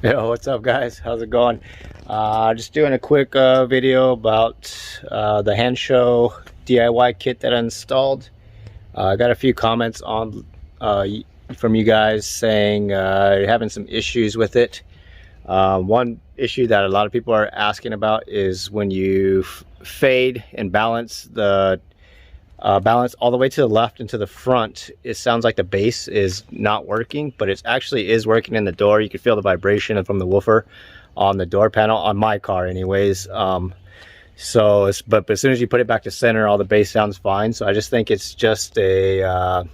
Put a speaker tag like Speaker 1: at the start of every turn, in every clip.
Speaker 1: Yo, what's up guys? How's it going? Just doing a quick video about the Hanshow DIY kit that I installed. I got a few comments on from you guys saying you're having some issues with it. One issue that a lot of people are asking about is when you fade and balance the balance all the way to the left and to the front, it sounds like the bass is not working, but it actually is working in the door. You can feel the vibration from the woofer on the door panel, on my car anyways. But as soon as you put it back to center, all the bass sounds fine. So I just think it's just a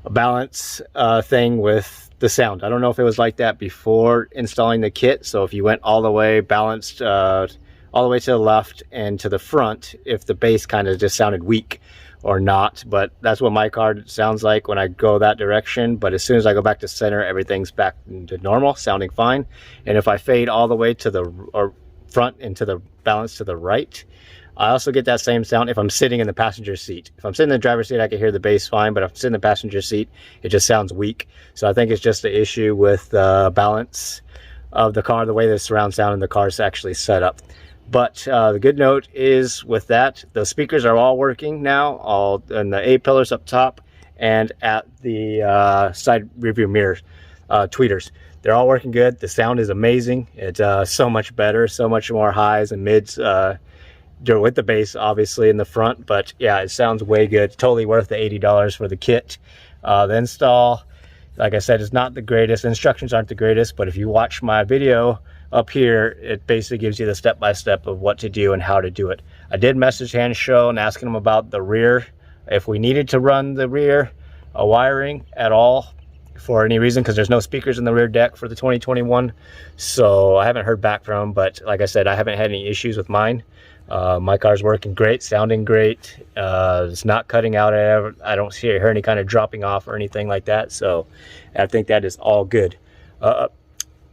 Speaker 1: balance thing with the sound. I don't know if it was like that before installing the kit. So if you went all the way balanced all the way to the left and to the front, if the bass kind of just sounded weak or not. But that's what my car sounds like when I go that direction. But as soon as I go back to center, everything's back to normal, sounding fine. And if I fade all the way to the front and to the balance to the right, I also get that same sound if I'm sitting in the passenger seat. If I'm sitting in the driver's seat, I can hear the bass fine, but if I'm sitting in the passenger seat, it just sounds weak. So I think it's just the issue with the balance of the car, the way the surround sound in the car is actually set up. But the good note is with that, the speakers are all working now, all in the A-pillars up top and at the side rearview mirror tweeters. They're all working good. The sound is amazing. It's so much better, so much more highs and mids with the bass obviously in the front. But yeah, it sounds way good. Totally worth the $80 for the kit. The install, like I said, is not the greatest. Instructions aren't the greatest, but if you watch my video up here, it basically gives you the step-by-step of what to do and how to do it. I did message Hanshow and asking them about the rear, if we needed to run the rear wiring at all for any reason, because there's no speakers in the rear deck for the 2021. So I haven't heard back from them, but like I said, I haven't had any issues with mine. My car's working great, sounding great. It's not cutting out. I don't hear any kind of dropping off or anything like that. So I think that is all good.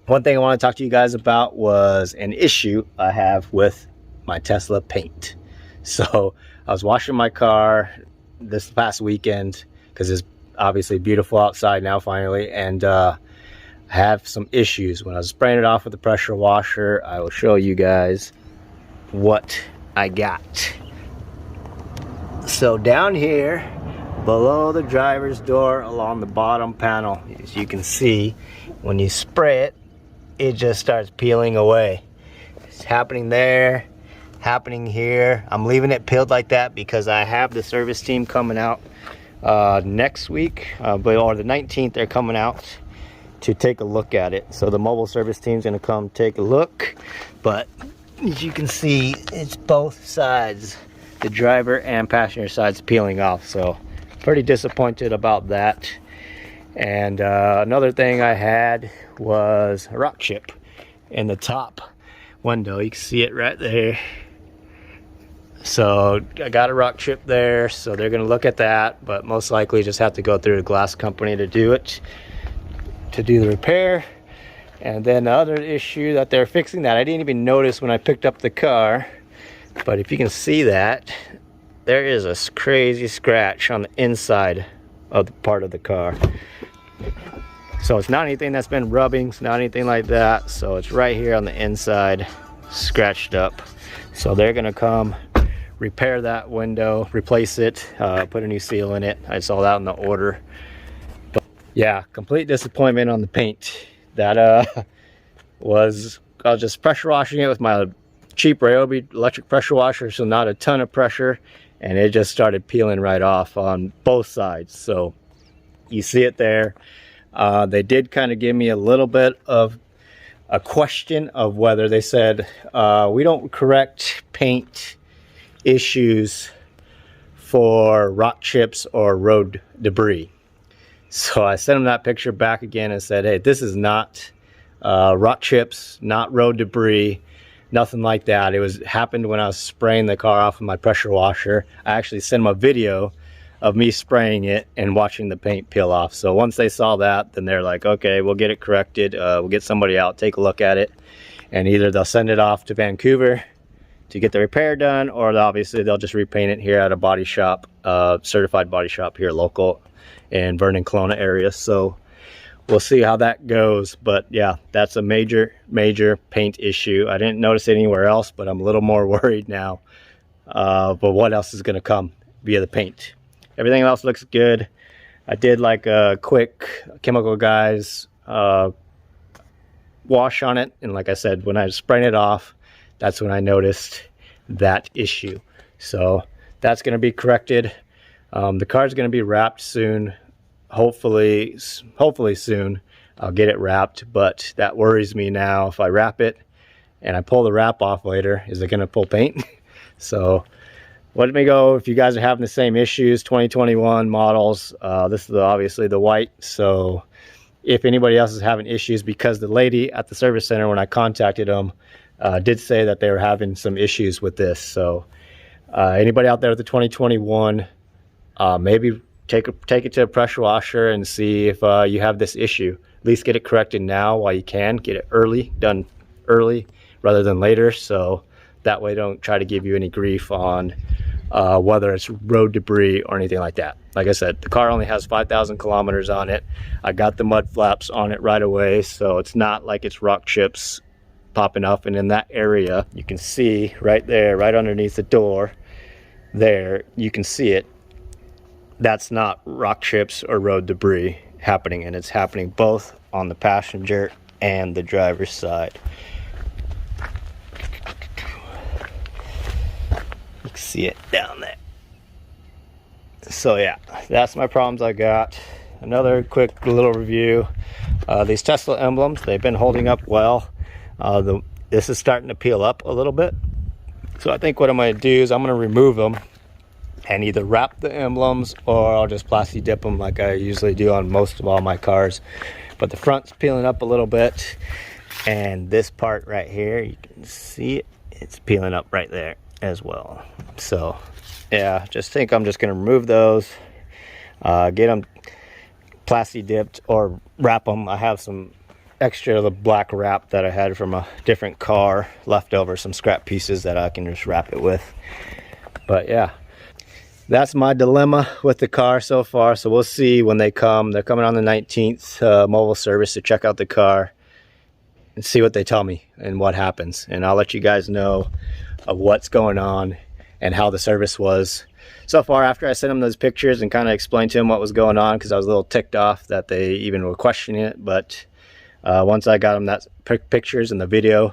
Speaker 1: One thing I want to talk to you guys about was an issue I have with my Tesla paint. So I was washing my car this past weekend because it's obviously beautiful outside now finally, and I have some issues. When I was spraying it off with the pressure washer, I will show you guys what I got. So down here below the driver's door along the bottom panel, as you can see, when you spray it, it just starts peeling away. It's happening there, happening here. I'm leaving it peeled like that because I have the service team coming out next week, or the 19th. They're coming out to take a look at it. So the mobile service team's gonna come take a look. But as you can see, it's both sides, the driver and passenger sides, peeling off. So pretty disappointed about that. And another thing I had was a rock chip in the top window. You can see it right there. So I got a rock chip there, so they're gonna look at that, but most likely just have to go through the glass company to do it, to do the repair. And then the other issue that they're fixing that I didn't even notice when I picked up the car, but if you can see that, there is a crazy scratch on the inside of the part of the car. So it's not anything that's been rubbing, it's not anything like that. So it's right here on the inside, scratched up. So they're gonna come repair that window, replace it, put a new seal in it. I saw that in the order. But yeah, complete disappointment on the paint. That I was just pressure washing it with my cheap Ryobi electric pressure washer, so not a ton of pressure, and it just started peeling right off on both sides. So you see it there. They did kind of give me a little bit of a question of whether, they said we don't correct paint issues for rock chips or road debris. So I sent them that picture back again and said, hey, this is not rock chips, not road debris, nothing like that. It happened when I was spraying the car off with my pressure washer. I actually sent them a video of me spraying it and watching the paint peel off. So once they saw that, then they're like, okay, we'll get it corrected. We'll get somebody out, take a look at it, and either they'll send it off to Vancouver to get the repair done, or obviously they'll just repaint it here at a body shop, certified body shop here local in Vernon, Kelowna area. So we'll see how that goes. But yeah, that's a major paint issue. I didn't notice it anywhere else, but I'm a little more worried now. But what else is going to come via the paint? Everything else looks good. I did like a quick Chemical Guys wash on it, and like I said, when I was spraying it off, that's when I noticed that issue. So that's going to be corrected. The car's going to be wrapped soon. Hopefully soon I'll get it wrapped, but that worries me now. If I wrap it and I pull the wrap off later, is it going to pull paint? So let me go. If you guys are having the same issues, 2021 models, this is obviously the white. So if anybody else is having issues, because the lady at the service center, when I contacted them, did say that they were having some issues with this. So anybody out there with the 2021, maybe take it to a pressure washer and see if you have this issue. At least get it corrected now while you can. Get it done early rather than later, so that way don't try to give you any grief on whether it's road debris or anything like that. Like I said, the car only has 5,000 kilometers on it. I got the mud flaps on it right away, so it's not like it's rock chips popping up. And in that area, you can see right there, right underneath the door there, you can see it. That's not rock chips or road debris happening, and it's happening both on the passenger and the driver's side. You can see it down there. So yeah, that's my problems I got. Another quick little review. These Tesla emblems, they've been holding up well. This is starting to peel up a little bit. So I think what I'm going to do is I'm going to remove them and either wrap the emblems, or I'll just plasti dip them like I usually do on most of all my cars. But the front's peeling up a little bit, and this part right here, you can see it, it's peeling up right there as well. So yeah, I'm just gonna remove those, get them plasti dipped or wrap them. I have some extra black wrap that I had from a different car left over, some scrap pieces that I can just wrap it with. But yeah, that's my dilemma with the car so far. So we'll see when they come. They're coming on the 19th, mobile service, to check out the car and see what they tell me and what happens. And I'll let you guys know of what's going on and how the service was so far after I sent them those pictures and kind of explained to them what was going on, because I was a little ticked off that they even were questioning it. But once I got them that pictures and the video,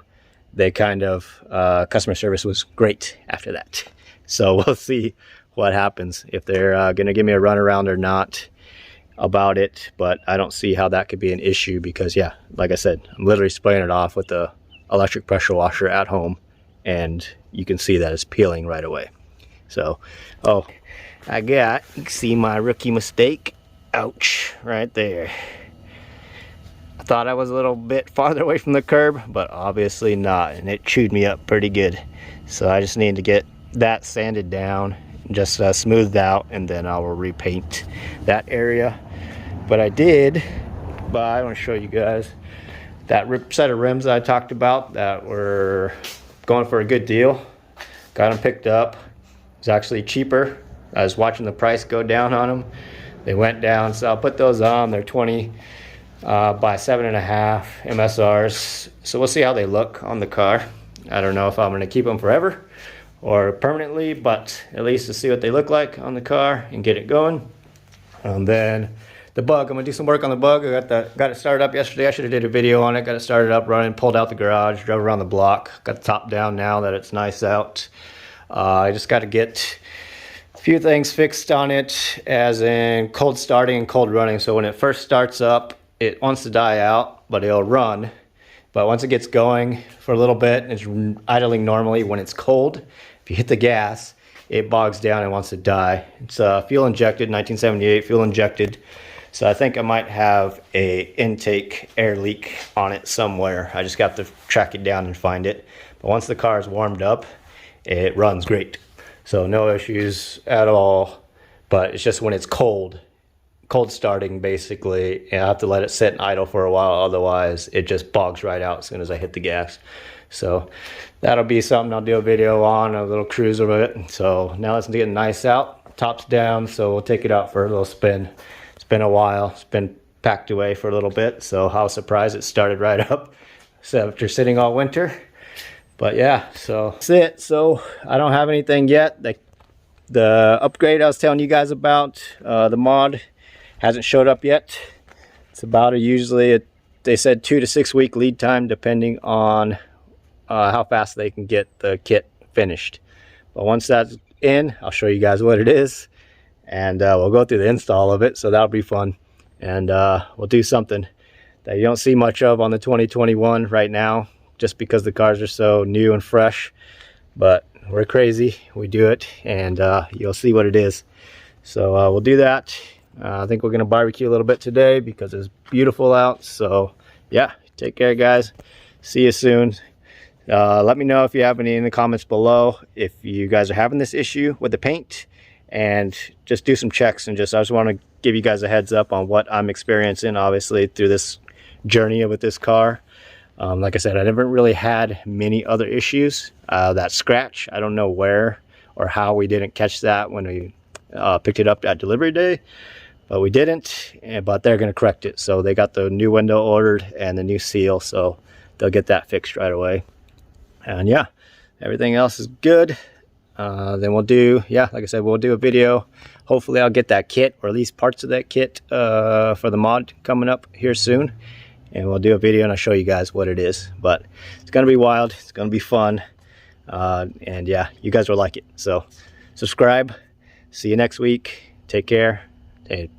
Speaker 1: they kind of, customer service was great after that. So we'll see what happens, if they're going to give me a runaround or not about it. But I don't see how that could be an issue, because yeah, like I said, I'm literally spraying it off with the electric pressure washer at home, and you can see that it's peeling right away. So you can see my rookie mistake. Ouch, right there. I thought I was a little bit farther away from the curb, but obviously not, and it chewed me up pretty good. So I just need to get that sanded down, just smoothed out, and then I will repaint that area. But I want to show you guys that set of rims that I talked about that were going for a good deal. Got them picked up. It's actually cheaper. I was watching the price go down on them. They went down, so I'll put those on. They're 20 by 7.5 MSRs. So we'll see how they look on the car. I don't know if I'm going to keep them forever or permanently, but at least to see what they look like on the car and get it going. And then the bug, I'm gonna do some work on the bug. I got it started up yesterday. I should have did a video on it. Got it started up, running, pulled out the garage, drove around the block. Got the top down now that it's nice out. I just got to get a few things fixed on it, as in cold starting and cold running. So when it first starts up, it wants to die out, but it'll run. But once it gets going for a little bit, it's idling normally. When it's cold, if you hit the gas, it bogs down and wants to die. It's fuel injected, 1978 fuel injected. So I think I might have a intake air leak on it somewhere. I just got to track it down and find it. But once the car is warmed up, it runs great. So no issues at all. But it's just when it's cold starting basically, and I have to let it sit and idle for a while, otherwise it just bogs right out as soon as I hit the gas. So that'll be something I'll do a video on, a little cruise of it. So now it's getting nice out, top's down, so we'll take it out for a little spin. It's been a while, it's been packed away for a little bit, so I was surprised it started right up, so after sitting all winter. But yeah, so that's it. So I don't have anything yet. The upgrade I was telling you guys about, the mod, hasn't showed up yet. It's about they said 2 to 6 week lead time, depending on how fast they can get the kit finished. But once that's in, I'll show you guys what it is, and we'll go through the install of it, so that'll be fun. And we'll do something that you don't see much of on the 2021 right now, just because the cars are so new and fresh. But we're crazy, we do it, and you'll see what it is. So we'll do that. I think we're gonna barbecue a little bit today because it's beautiful out. So yeah, take care guys, see you soon. Let me know if you have any in the comments below if you guys are having this issue with the paint, and just do some checks. And I just want to give you guys a heads up on what I'm experiencing, obviously, through this journey with this car. Like I said, I never really had many other issues. That scratch, I don't know where or how we didn't catch that when we picked it up at delivery day, but we didn't. But they're going to correct it. So they got the new window ordered and the new seal, so they'll get that fixed right away. And yeah, everything else is good. Then we'll do, yeah, like I said, we'll do a video. Hopefully I'll get that kit, or at least parts of that kit, for the mod coming up here soon. And we'll do a video and I'll show you guys what it is. But it's gonna be wild, it's gonna be fun. And yeah, you guys will like it. So subscribe, see you next week, take care. Hey.